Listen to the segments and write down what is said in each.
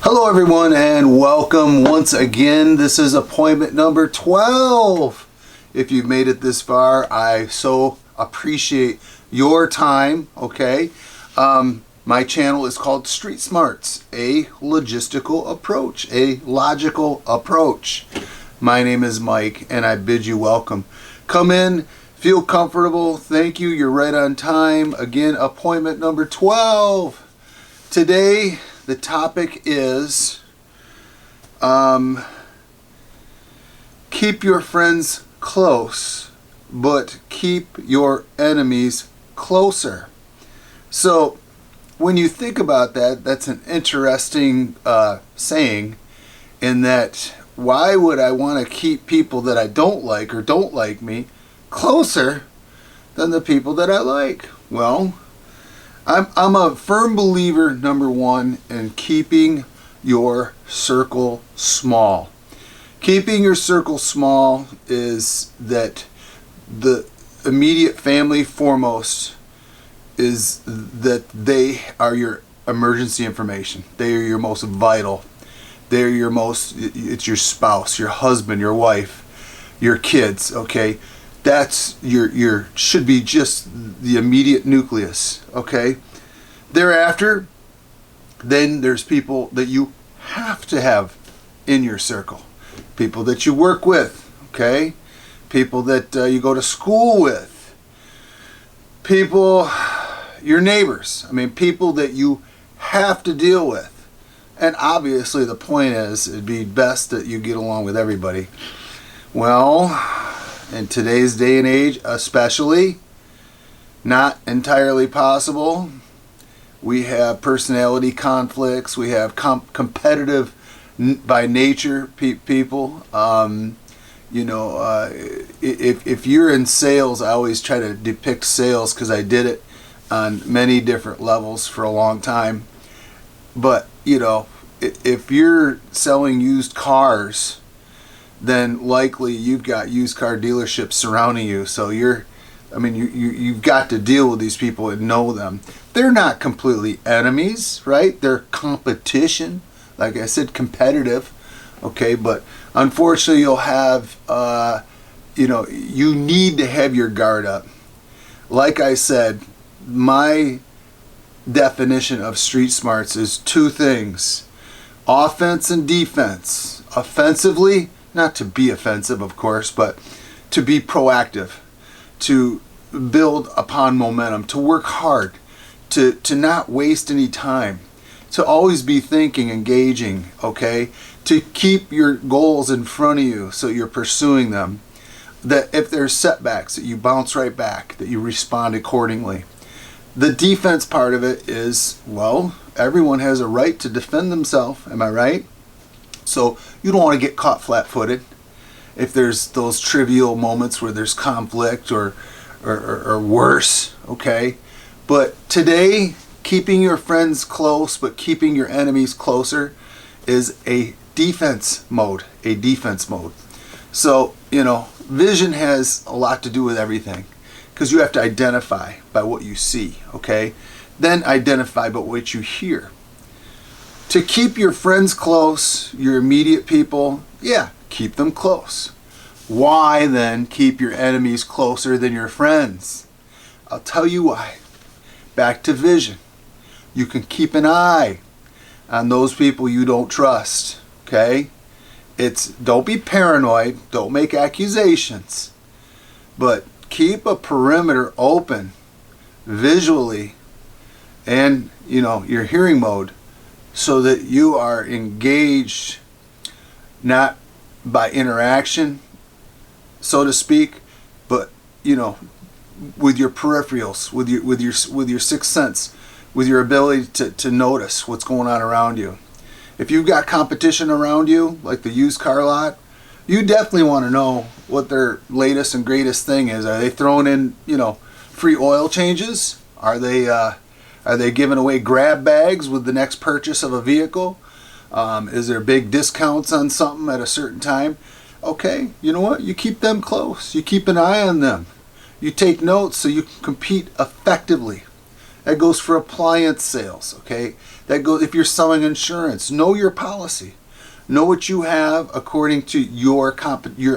Hello everyone and welcome once again. This is appointment number 12. If you've made it this far, I so appreciate your time, okay? My channel is called Street Smarts, a logistical approach, a logical approach. My name is Mike and I bid you welcome. Come in, feel comfortable. Thank you, you're right on time. Again, appointment number 12. Today, the topic is keep your friends close, but keep your enemies closer. So when you think about that, that's an interesting saying, in that why would I want to keep people that I don't like or don't like me closer than the people that I like? Well, I'm a firm believer, number one, in keeping your circle small. Keeping your circle small is that the immediate family foremost is that they are your emergency information. They are your most vital. They're your most, it's your spouse, your husband, your wife, your kids, okay? That's your should be just the immediate nucleus, okay? Thereafter, then there's people that you have to have in your circle. People that you work with, okay? People that you go to school with. People, your neighbors. I mean, people that you have to deal with. And obviously the point is, it'd be best that you get along with everybody. Well, in today's day and age, especially, not entirely possible. We have personality conflicts. We have competitive by nature people. If you're in sales, I always try to depict sales because I did it on many different levels for a long time. But, if you're selling used cars, then likely you've got used car dealerships surrounding you. So you've got to deal with these people and know them. They're not completely enemies, right? They're competition. Like I said, competitive. Okay, but unfortunately you'll have, you need to have your guard up. Like I said, my definition of street smarts is two things: offense and defense. Offensively, not to be offensive, of course, but to be proactive, to build upon momentum, to work hard, to not waste any time, to always be thinking, engaging, okay? To keep your goals in front of you so you're pursuing them. That if there's setbacks, that you bounce right back, that you respond accordingly. The defense part of it is, well, everyone has a right to defend themselves, am I right? So you don't want to get caught flat-footed if there's those trivial moments where there's conflict or worse, okay? But today, keeping your friends close but keeping your enemies closer is a defense mode, So, vision has a lot to do with everything, because you have to identify by what you see, okay? Then identify by what you hear. To keep your friends close, your immediate people, yeah, keep them close. Why then keep your enemies closer than your friends? I'll tell you why. Back to vision. You can keep an eye on those people you don't trust, okay? Don't be paranoid, don't make accusations, but keep a perimeter open visually and, your hearing mode, so that you are engaged not by interaction, so to speak, but with your peripherals, with your sixth sense, with your ability to notice what's going on around you. If you've got competition around you, like the used car lot, you definitely want to know what their latest and greatest thing is. Are they throwing in, free oil changes? Are they giving away grab bags with the next purchase of a vehicle? Is there big discounts on something at a certain time? Okay, you know what? You keep them close. You keep an eye on them. You take notes so you can compete effectively. That goes for appliance sales, okay? That goes if you're selling insurance. Know your policy. Know what you have according to your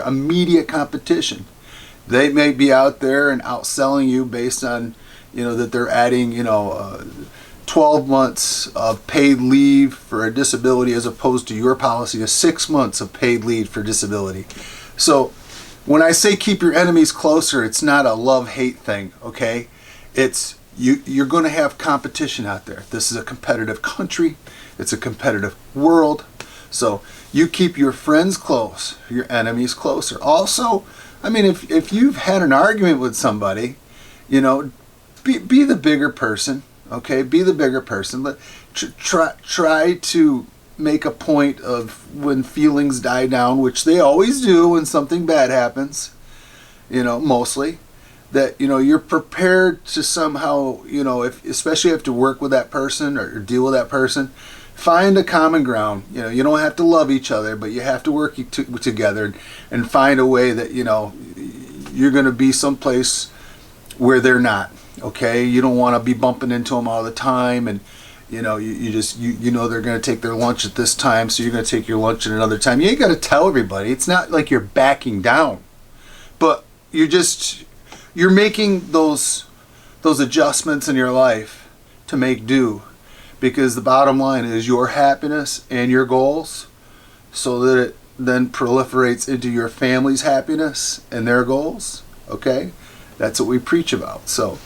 immediate competition. They may be out there and outselling you based on, that they're adding, 12 months of paid leave for a disability as opposed to your policy of 6 months of paid leave for disability. So when I say keep your enemies closer, it's not a love-hate thing, okay? It's you're going to have competition out there. This is a competitive country. It's a competitive world. So you keep your friends close, your enemies closer. Also, I mean, if you've had an argument with somebody, be the bigger person, okay? Be the bigger person. Try to make a point of when feelings die down, which they always do when something bad happens, mostly, that, you're prepared to somehow, especially if you have to work with that person or deal with that person, find a common ground. You don't have to love each other, but you have to work together and find a way that, you're going to be someplace where they're not, okay? You don't want to be bumping into them all the time, and you know they're going to take their lunch at this time, so you're going to take your lunch at another time. You ain't got to tell everybody. It's not like you're backing down, but you're making those adjustments in your life to make do, because the bottom line is your happiness and your goals, so that it then proliferates into your family's happiness and their goals, okay? That's what we preach about. So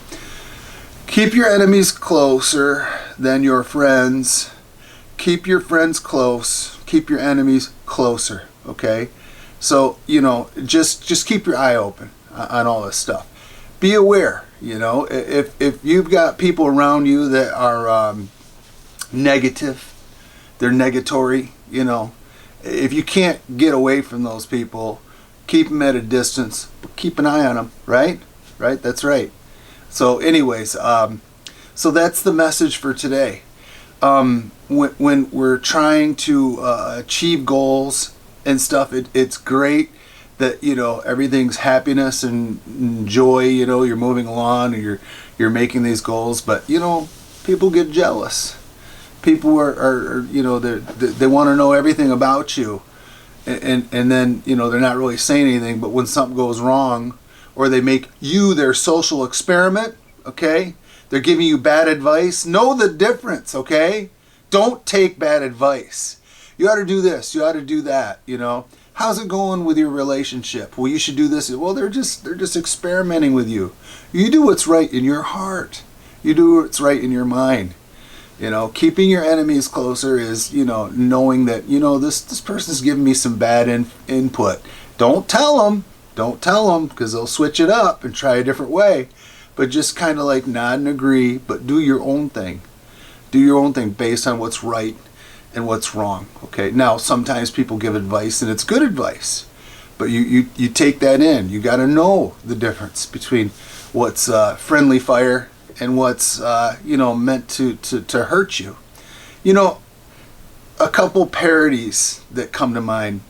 keep your enemies closer than your friends. Keep your friends close. Keep your enemies closer, okay? So, just keep your eye open on all this stuff. Be aware, if you've got people around you that are negative, they're negatory, if you can't get away from those people, keep them at a distance, but keep an eye on them, right? Right? That's right. So anyways, so that's the message for today. When we're trying to achieve goals and stuff, it's great that, everything's happiness and joy, you're moving along and you're making these goals, but, people get jealous. People are they want to know everything about you, and then they're not really saying anything. But when something goes wrong, or they make you their social experiment, okay, they're giving you bad advice. Know the difference, okay? Don't take bad advice. You ought to do this. You ought to do that. How's it going with your relationship? Well, you should do this. Well, they're just experimenting with you. You do what's right in your heart. You do what's right in your mind. Keeping your enemies closer is, knowing that, this person's giving me some bad input. Don't tell them, because they'll switch it up and try a different way. But just kind of like nod and agree, but do your own thing. Do your own thing based on what's right and what's wrong. Okay. Now, sometimes people give advice and it's good advice, but you take that in. You got to know the difference between what's friendly fire and what's meant to hurt you. A couple parodies that come to mind.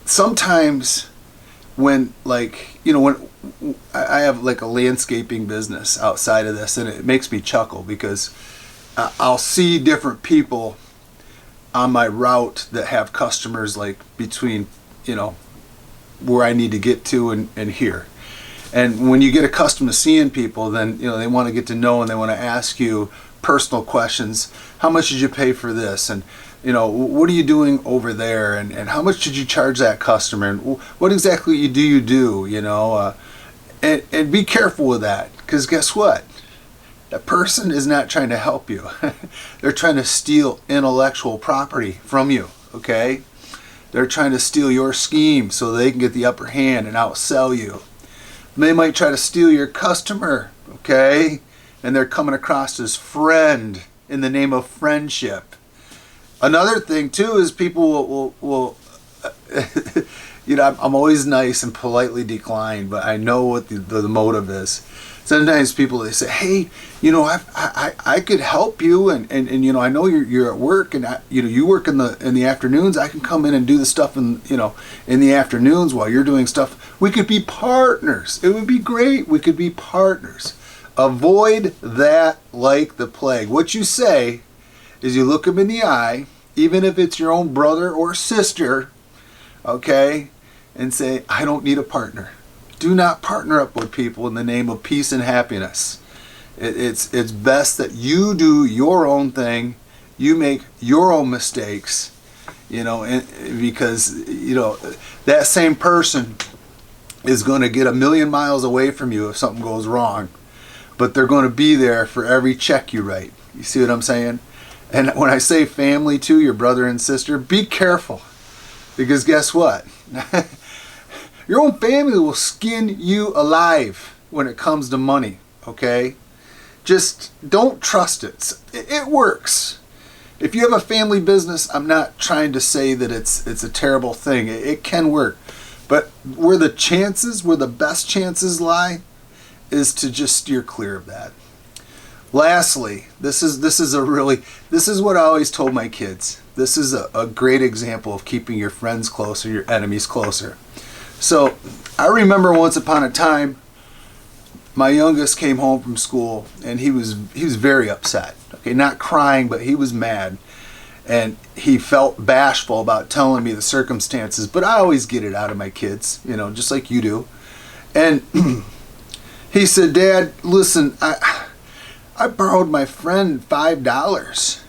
Sometimes when when I have like a landscaping business outside of this, and it makes me chuckle because I'll see different people on my route that have customers like between where I need to get to and here. And when you get accustomed to seeing people, then they want to get to know, and they want to ask you personal questions. How much did you pay for this? And what are you doing over there? And how much did you charge that customer? And what exactly do you do? And be careful with that, because guess what? That person is not trying to help you. They're trying to steal intellectual property from you. Okay? They're trying to steal your scheme so they can get the upper hand and outsell you. They might try to steal your customer, okay? And they're coming across as friend in the name of friendship. Another thing, too, is people will I'm always nice and politely decline, but I know what the motive is. Sometimes people, they say, hey, I could help you, and I know you're at work, and you work in the afternoons. I can come in and do the stuff in the afternoons while you're doing stuff. We could be partners. It would be great. We could be partners. Avoid that like the plague. What you say is you look them in the eye, even if it's your own brother or sister, okay, and say, I don't need a partner. Do not partner up with people in the name of peace and happiness. It's best that you do your own thing, you make your own mistakes, because, that same person is going to get 1,000,000 miles away from you if something goes wrong, but they're going to be there for every check you write. You see what I'm saying? And when I say family too, your brother and sister, be careful, because guess what? Your own family will skin you alive when it comes to money, okay? Just don't trust it. It works. If you have a family business, I'm not trying to say that it's a terrible thing. It can work. But where the best chances lie is to just steer clear of that. Lastly, this is what I always told my kids. This is a great example of keeping your friends closer, your enemies closer. So I remember once upon a time, my youngest came home from school and he was very upset. Okay, not crying, but he was mad. And he felt bashful about telling me the circumstances, but I always get it out of my kids, just like you do. And he said, Dad, listen, I borrowed my friend $5.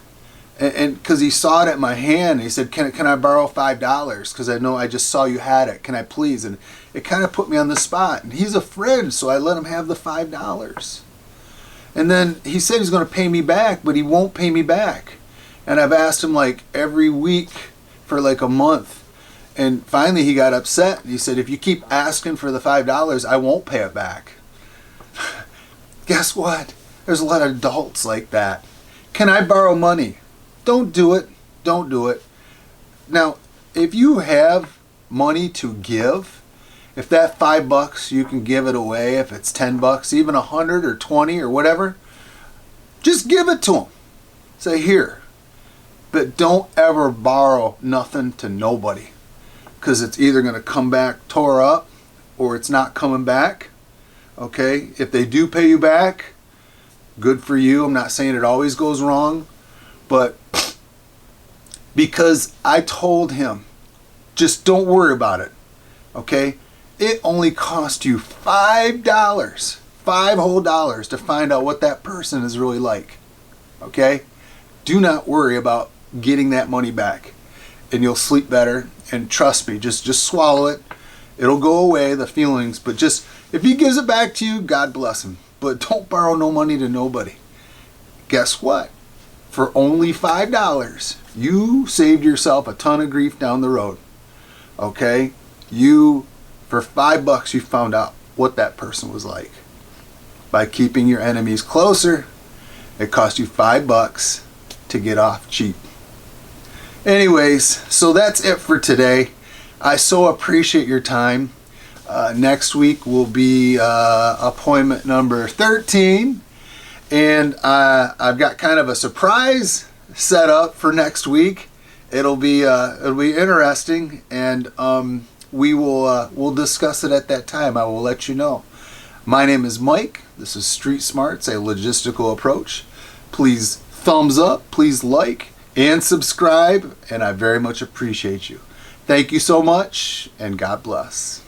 And because he saw it at my hand, he said, can I borrow $5? Because I know I just saw you had it. Can I please? And it kind of put me on the spot. And he's a friend, so I let him have the $5. And then he said he's going to pay me back, but he won't pay me back. And I've asked him like every week for like a month. And finally he got upset. He said, if you keep asking for the $5, I won't pay it back. Guess what? There's a lot of adults like that. Can I borrow money? Don't do it. Don't do it. Now, if you have money to give, if that $5 you can give it away, if it's $10, even $100 or $20 or whatever, just give it to them. Say, here. But don't ever borrow nothing to nobody, because it's either going to come back tore up or it's not coming back. Okay? If they do pay you back, good for you. I'm not saying it always goes wrong, but because I told him, just don't worry about it. Okay? It only cost you $5, $5 whole dollars to find out what that person is really like. Okay? Do not worry about getting that money back, and you'll sleep better. And trust me, just swallow it. It'll go away, the feelings, but just, if he gives it back to you, God bless him. But don't borrow no money to nobody. Guess what? For only $5, you saved yourself a ton of grief down the road. Okay? For $5, you found out what that person was like. By keeping your enemies closer, it cost you $5 to get off cheap. Anyways, so that's it for today. I so appreciate your time. Next week will be appointment number 13, and I've got kind of a surprise set up for next week. It'll be interesting, and we'll discuss it at that time. I will let you know. My name is Mike. This is Street Smarts, a logistical approach. Please thumbs up, please like and subscribe, and I very much appreciate you. Thank you so much, and God bless.